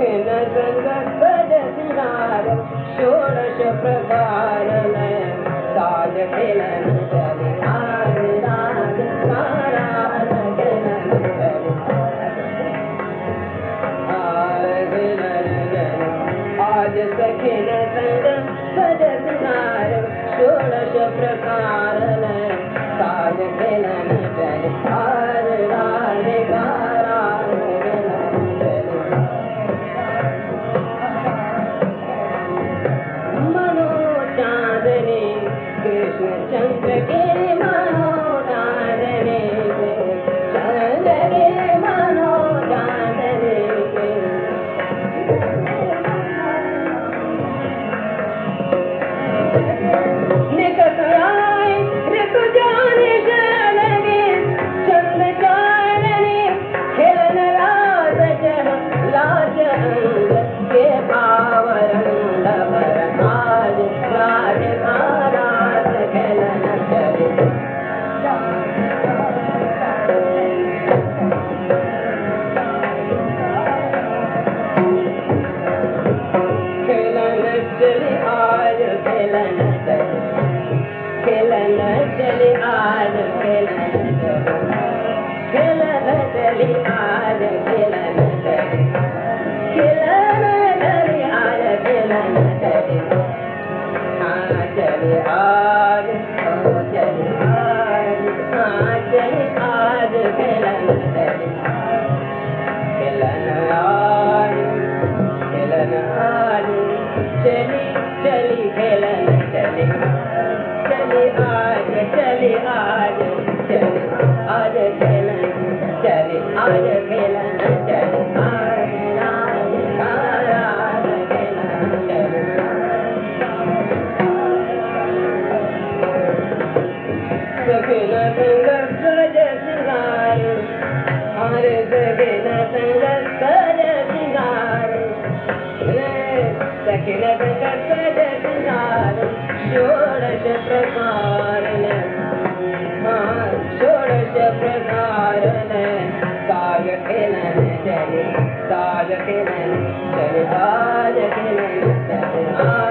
सखिन संग सज सिंगार षोडश प्रकार साज खेलन चले आज राज नाराज खेलन चले आज सखिन संग सज सिंगार षोडश प्रकार साज खेलन चले आज राज नाराज चंद्र के मनो चांदने चंद्र के मनो चांदने निकट आए ऋतु जाने लगे चंद्र चांदने खेलन राज लाज के आवरण आज राज चले आज खेलन चले आज खेलन चले आज खेलन चले हाँ चले आज चले आज हाँ चले आज खेलन चले खेलन आज चली चली खेलन चले चले आज चले आज चले आज खेलन चले आज खेलन चले आज आज खेलन चले सखिन संग सज सिंगार हमारे सखिन संग सज सिंगार सखिन संग सज सिंगार षोडश प्रकार षोडश प्रकार साज खेलन चले साज खेलन चले आज खेलन चले